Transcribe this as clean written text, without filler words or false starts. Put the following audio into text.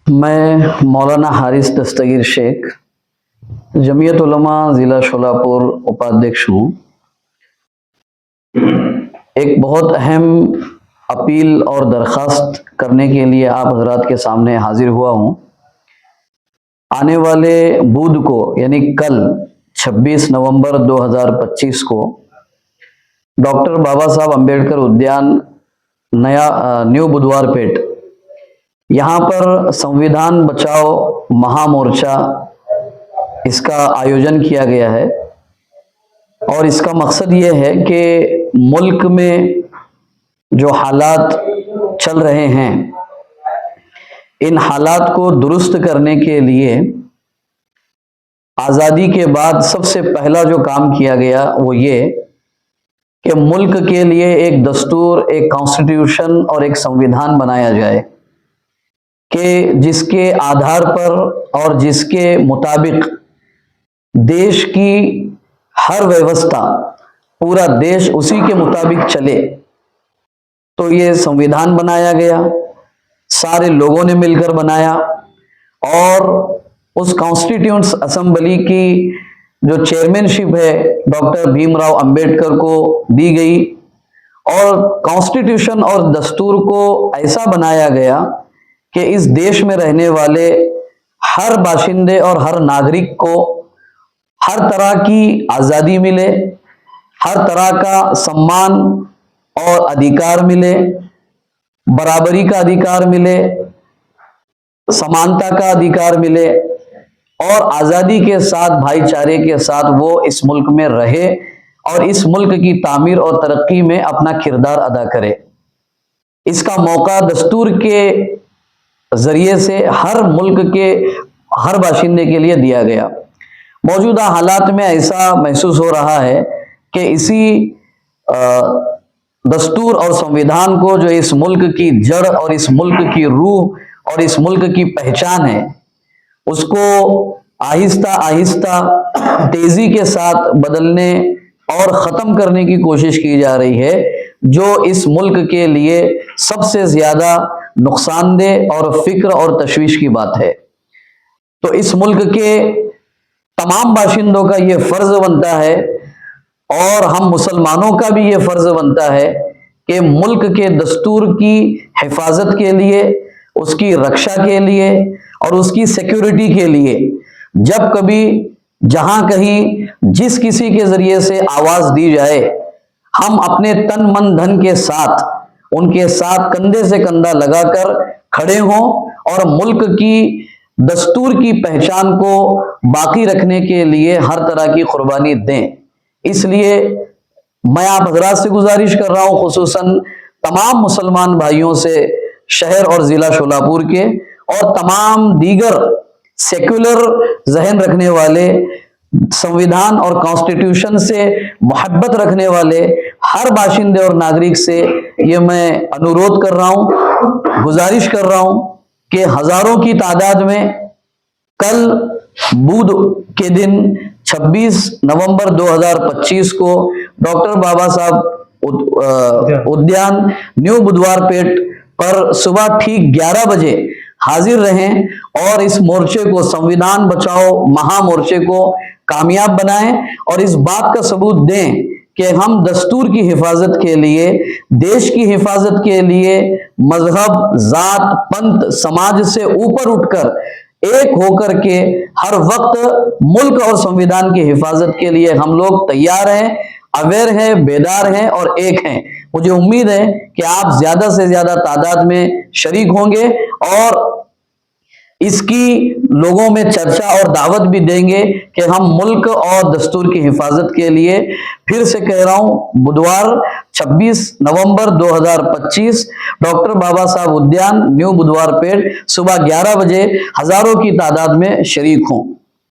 मैं मौलाना हारिस दस्तगीर शेख जमीयत उलमा ज़िला शोलापुर उपाध्यक्ष हूँ। एक बहुत अहम अपील और दरख्वास्त करने के लिए आप हजरात के सामने हाजिर हुआ हूँ। आने वाले बुध को यानी कल 26 नवंबर 2025 को डॉक्टर बाबा साहब अम्बेडकर उद्यान न्यू बुधवारपेट यहाँ पर संविधान बचाओ महामोर्चा इसका आयोजन किया गया है और इसका मकसद ये है कि मुल्क में जो हालात चल रहे हैं इन हालात को दुरुस्त करने के लिए आज़ादी के बाद सबसे पहला जो काम किया गया वो ये कि मुल्क के लिए एक दस्तूर, एक कॉन्स्टिट्यूशन और एक संविधान बनाया जाए कि जिसके आधार पर और जिसके मुताबिक देश की हर व्यवस्था, पूरा देश उसी के मुताबिक चले। तो ये संविधान बनाया गया, सारे लोगों ने मिलकर बनाया और उस कॉन्स्टिट्यूंट असेंबली की जो चेयरमैनशिप है डॉक्टर भीमराव अंबेडकर को दी गई और कॉन्स्टिट्यूशन और दस्तूर को ऐसा बनाया गया कि इस देश में रहने वाले हर बाशिंदे और हर नागरिक को हर तरह की आज़ादी मिले, हर तरह का सम्मान और अधिकार मिले, बराबरी का अधिकार मिले, समानता का अधिकार मिले और आज़ादी के साथ, भाईचारे के साथ वो इस मुल्क में रहे और इस मुल्क की तामीर और तरक्की में अपना किरदार अदा करे। इसका मौका दस्तूर के जरिए से हर मुल्क के हर बाशिंदे के लिए दिया गया। मौजूदा हालात में ऐसा महसूस हो रहा है कि इसी दस्तूर और संविधान को जो इस मुल्क की जड़ और इस मुल्क की रूह और इस मुल्क की पहचान है उसको आहिस्ता आहिस्ता तेजी के साथ बदलने और ख़त्म करने की कोशिश की जा रही है, जो इस मुल्क के लिए सबसे ज़्यादा नुकसानदेह और फिक्र और तशवीश की बात है। तो इस मुल्क के तमाम बाशिंदों का ये फ़र्ज़ बनता है और हम मुसलमानों का भी ये फ़र्ज़ बनता है कि मुल्क के दस्तूर की हिफाजत के लिए, उसकी रक्षा के लिए और उसकी सिक्योरिटी के लिए जब कभी जहां कहीं जिस किसी के ज़रिए से आवाज़ दी जाए, हम अपने तन मन धन के साथ उनके साथ कंधे से कंधा लगाकर खड़े हों और मुल्क की दस्तूर की पहचान को बाकी रखने के लिए हर तरह की कुर्बानी दें। इसलिए मैं आप हजरात से गुजारिश कर रहा हूँ, खुसूसन तमाम मुसलमान भाइयों से शहर और ज़िला शोलापुर के और तमाम दीगर सेक्युलर जहन रखने वाले, संविधान और कॉन्स्टिट्यूशन से मोहब्बत रखने वाले हर बाशिंदे और नागरिक से ये मैं अनुरोध कर रहा हूँ, गुजारिश कर रहा हूँ कि हज़ारों की तादाद में कल बुध के दिन 26 नवंबर 2025 को डॉक्टर बाबा साहब उद्यान न्यू बुधवारपेट पर सुबह ठीक 11 बजे हाजिर रहें और इस मोर्चे को, संविधान बचाओ महामोर्चे को कामयाब बनाएं और इस बात का सबूत दें कि हम दस्तूर की हिफाजत के लिए, देश की हिफाजत के लिए मजहब, जात, पंथ, समाज से ऊपर उठकर एक होकर के हर वक्त मुल्क और संविधान की हिफाजत के लिए हम लोग तैयार हैं, अवेयर हैं, बेदार हैं और एक हैं। मुझे उम्मीद है कि आप ज्यादा से ज्यादा तादाद में शरीक होंगे और इसकी लोगों में चर्चा और दावत भी देंगे कि हम मुल्क और दस्तूर की हिफाजत के लिए, फिर से कह रहा हूं, बुधवार 26 नवंबर 2025 डॉक्टर बाबा साहब उद्यान न्यू बुधवारपेट सुबह 11 बजे हजारों की तादाद में शरीक हों।